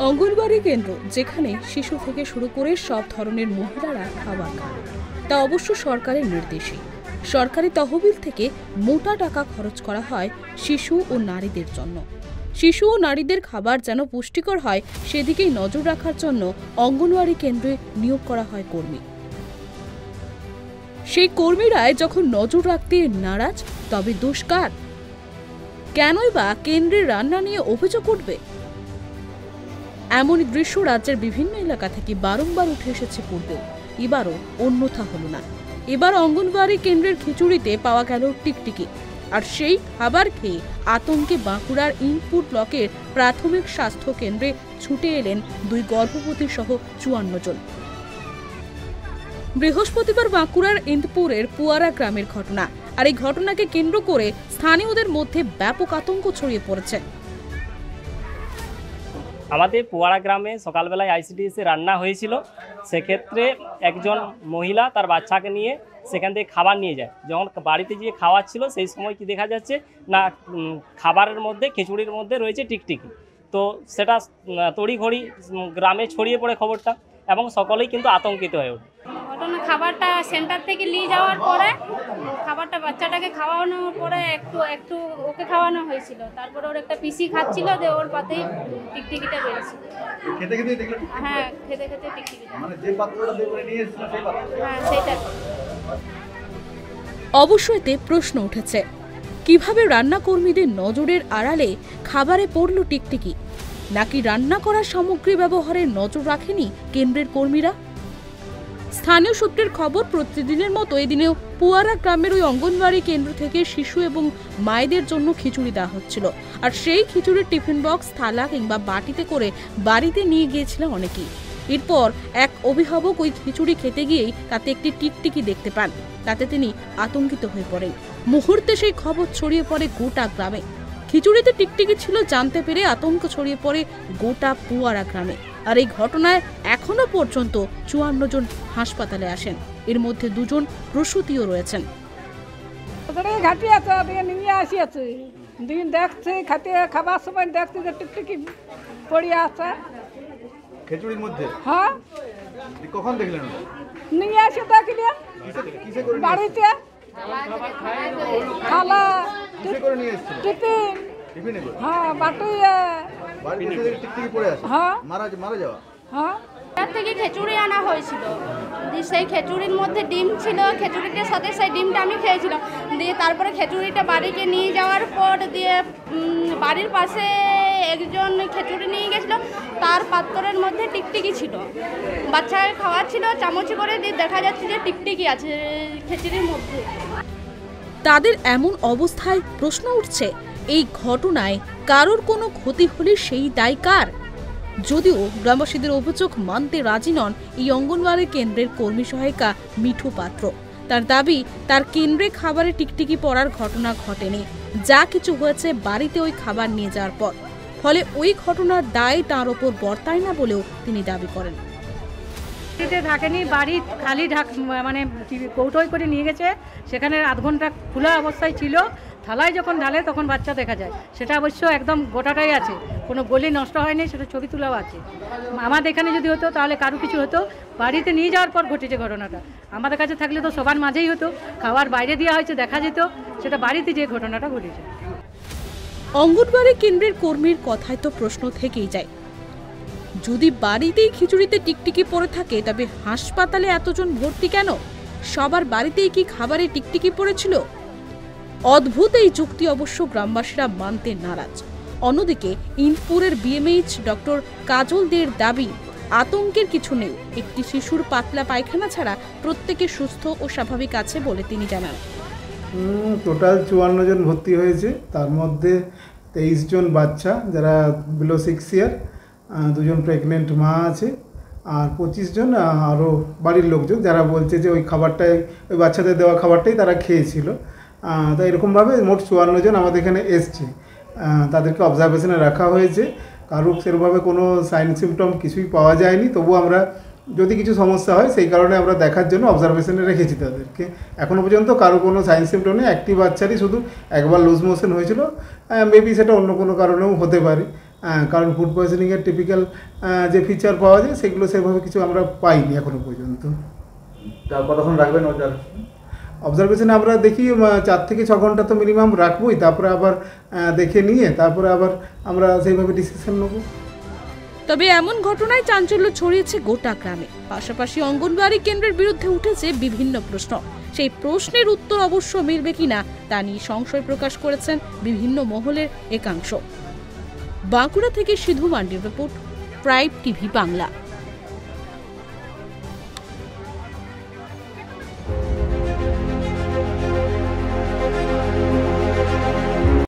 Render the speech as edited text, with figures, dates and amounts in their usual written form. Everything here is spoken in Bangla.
অঙ্গনবাড়ি কেন্দ্র যেখানে শিশু থেকে শুরু করে সব ধরনের মহিলারা খাবার খান, তা অবশ্য সরকারের নির্দেশে সরকারি তহবিল থেকে মোটা টাকা খরচ করা হয় শিশু ও নারীদের জন্য। শিশু ও নারীদের খাবার যেন পুষ্টিকর হয় সেদিকেই নজর রাখার জন্য অঙ্গনওয়াড়ি কেন্দ্রে নিয়োগ করা হয় কর্মী। সেই কর্মীরাই যখন নজর রাখতে নারাজ, তবে দোষ কার? কেনই বা কেন্দ্রের রান্না নিয়ে অভিযোগ উঠবে? এমনই দৃশ্য রাজ্যের বিভিন্ন এলাকা থেকে বারংবার উঠে এসেছে পূর্বেও, এবারও অন্যথা হলো না। এবার অঙ্গনওয়াড়ি কেন্দ্রের খিচুড়িতে পাওয়া গেল টিকটিকি, আর সেই খাবার খেয়ে আতঙ্কে বাঁকুড়ার ইনপুট ব্লকের প্রাথমিক স্বাস্থ্য কেন্দ্রে ছুটে এলেন 2 গর্ভবতী সহ 54 জন। বৃহস্পতিবার বাঁকুড়ার ইন্দপুরের পুয়ারা গ্রামের ঘটনা, আর এই ঘটনাকে কেন্দ্র করে স্থানীয়দের মধ্যে ব্যাপক আতঙ্ক ছড়িয়ে পড়েছে। আমাদের পুয়ারা গ্রামে সকালবেলায় আইসিডিএসে রান্না হয়েছিল। সেক্ষেত্রে একজন মহিলা তার বাচ্চাকে নিয়ে সেখান থেকে খাবার নিয়ে যায়। যখন বাড়িতে গিয়ে খাওয়াচ্ছিল সেই সময় কি দেখা যাচ্ছে না, খাবারের মধ্যে খিচুড়ির মধ্যে রয়েছে টিকটিকি। তো সেটা তড়িঘড়ি গ্রামে ছড়িয়ে পড়ে খবরটা, এবং সকলেই কিন্তু আতঙ্কিত হয়ে ওঠে। ঘটনা, খাবারটা সেন্টার থেকে নিয়ে যাওয়ার পরে খাবারটা বাচ্চাটাকে খাওয়ানোর পরে একটু ওকে খাওয়ানো হয়েছিল। তারপরে ওর একটা পিসি খাচ্ছিল, যে ওর পাতেই টিকটিকিটা বেরিয়েছিল। হ্যাঁ, খেতে খেতে টিকটিকিটা, হ্যাঁ সেইটা। অবশ্য এতে প্রশ্ন উঠেছে, কিভাবে রান্না কর্মীদের নজরের আড়ালে খাবারে পড়ল টিকটিকি? নাকি রান্না করার সামগ্রী ব্যবহারে নজর রাখেনি কেন্দ্রের কর্মীরা? স্থানীয় সূত্রের খবর, প্রতিদিনের মতো এদিনেও পুয়ারা গ্রামের ওই অঙ্গনওয়াড়ি কেন্দ্র থেকে শিশু এবং মায়েদের জন্য খিচুড়ি দেওয়া হচ্ছিল, আর সেই খিচুড়ির টিফিন বক্স, থালা কিংবা বাটিতে করে বাড়িতে নিয়ে গিয়েছিলেন অনেকেই। এরপর এক অভিভাবক ওই খিচুড়ি খেতে গিয়েই তাতে একটি টিকটিকি দেখতে পান। তাতে তিনি আতঙ্কিত হয়ে পড়েন। মুহূর্তে সেই খবর ছড়িয়ে পড়ে গোটা গ্রামে। খিচুড়িতে টিকটিকি ছিল জানতে পেরে আতঙ্ক ছড়িয়ে পড়ে গোটা পুয়ারা গ্রামে। আর এই ঘটনায় এখনো পর্যন্ত 54 জন হাসপাতালে আসেন, এর মধ্যে 2 জন প্রসূতিও রয়েছেন। খাবার সময় দেখছে যে টিকটিকি পড়ে আছে খিচুড়ির মধ্যে। হ্যাঁ, কখন দেখলেন? নিয়ে আসে দেখলেন বাড়িতে থালা, টিফিন, হ্যাঁ বাটি, টিকটিকি পড়ে আছে। হ্যাঁ, মারা যাওয়া। হ্যাঁ, তার থেকে খিচুড়ি আনা হয়েছিল। সেই খিচুড়ির মধ্যে ডিম ছিল, খিচুড়িটার সাথে সেই ডিমটা আমি খেয়েছিলাম। দিয়ে তারপরে খিচুড়িটা বাড়িতে নিয়ে যাওয়ার পর দিয়ে বাড়ির পাশে একজন খিচুড়ি নিয়ে গেছিল, তার পাত্রের মধ্যে টিকটিকি ছিল। বাচ্চাকে খাওয়াচ্ছিল চামচ করে, দিয়ে দেখা যাচ্ছে যে টিকটিকি আছে খিচুড়ির মধ্যে। তাদের এমন অবস্থায় প্রশ্ন উঠছে, এই ঘটনায় কারোর কোনো ক্ষতি হলে সেই দায় কার? যদিও গ্রামবাসীদের অভিযোগ মানতে রাজি নন এই অঙ্গনওয়াড়ি কেন্দ্রের কর্মী সহায়িকা মিঠু পাত্র। তার দাবি, তার কেন্দ্রে খাবারে টিকটিকি পড়ার ঘটনা ঘটেনি, যা কিছু হয়েছে বাড়িতে ওই খাবার নিয়ে যাওয়ার পর। ফলে ওই ঘটনার দায় তার ওপর বর্তায় না বলেও তিনি দাবি করেন। থাকেনি, বাড়ি খালি মানে কৌটোয় করে নিয়ে গেছে, সেখানে আধ ঘন্টা খোলা অবস্থায় ছিল। থালায় যখন ঢালে তখন বাচ্চা দেখা যায়, সেটা অবশ্য একদম গোটাটাই আছে, কোনো গলি নষ্ট হয়নি, সেটা ছবি তোলাও আছে। আমাদের এখানে যদি হতো তাহলে কারো কিছু হতো, বাড়িতে নিয়ে যাওয়ার পর ঘটেছে ঘটনাটা। আমাদের কাছে থাকলে তো সবার মাঝেই হতো, খাবার বাইরে দেওয়া হয়েছে দেখা যেত, সেটা বাড়িতে যে ঘটনাটা ঘটেছে। অঙ্গনওয়াড়ি কেন্দ্রের কর্মীর কথায় তো প্রশ্ন থেকেই যায়, যদি বাড়িতেই খিচুড়িতে টিকটিকি পড়ে থাকে তবে হাসপাতালে এতজন ভর্তি কেন? সবার বাড়িতেই কি খাবারে টিকটিকি পড়েছিল? অদ্ভুত এই যুক্তি অবশ্য গ্রামবাসীরা মানতে নারাজ। অন্যদিকে ইন্দপুরের বিএমএইচ ডক্টর কাজল দের দাবি, আতঙ্কের কিছু নেই, একটি শিশুর পাতলা পায়খানা ছাড়া প্রত্যেকে সুস্থ ও স্বাভাবিক আছে বলে তিনি জানান। টোটাল 54 জন ভর্তি হয়েছে, তার মধ্যে 23 জন বাচ্চা যারা বিলো 6 ইয়ার, 2 জন প্রেগনেন্ট মা আছে, আর 25 জন আরও বাড়ির লোকজন যারা বলছে যে ওই খাবারটাই, ওই বাচ্চাদের দেওয়া খাবারটাই তারা খেয়েছিল। তাই এরকমভাবে মোট 54 জন আমাদের এখানে এসছে, তাদেরকে অবজারভেশনে রাখা হয়েছে। কারোর সেরকমভাবে কোনো সাইন সিমটম কিছুই পাওয়া যায়নি, তবু আমরা যদি কিছু সমস্যা হয় সেই কারণে আমরা দেখার জন্য অবজারভেশনে রেখেছি তাদেরকে। এখনও পর্যন্ত কারো কোনো সাইন সিমটম নেই, একটি বাচ্চারই শুধু একবার লুজ মোশন হয়েছিল, মেবি সেটা অন্য কোনো কারণেও হতে পারে। কারণ ফুড পয়জনিংয়ের টিপিক্যাল যে ফিচার পাওয়া যায় সেগুলো সেভাবে কিছু আমরা পাইনি এখনো পর্যন্ত। তার কতক্ষণ রাখবেন ওটার? অবজারভেশনে আমরা দেখি 4 থেকে 6 ঘন্টা তো মিনিমাম রাখবোই, তারপরে আবার দেখে নিয়ে তারপরে আবার আমরা সেইভাবে ডিসিশন নেব। তবে এমন ঘটনায় চাঞ্চল্য ছড়িয়েছে গোটা গ্রামে। পাশাপাশি অঙ্গনওয়াড়ি কেন্দ্রের বিরুদ্ধে উঠেছে বিভিন্ন প্রশ্ন। সেই প্রশ্নের উত্তর অবশ্য মিলবে কিনা তা নিয়ে সংশয় প্রকাশ করেছেন বিভিন্ন মহলের একাংশ। বাঁকুড়া থেকে সিধু মান্ডির রিপোর্ট, প্রাইম টিভি বাংলা।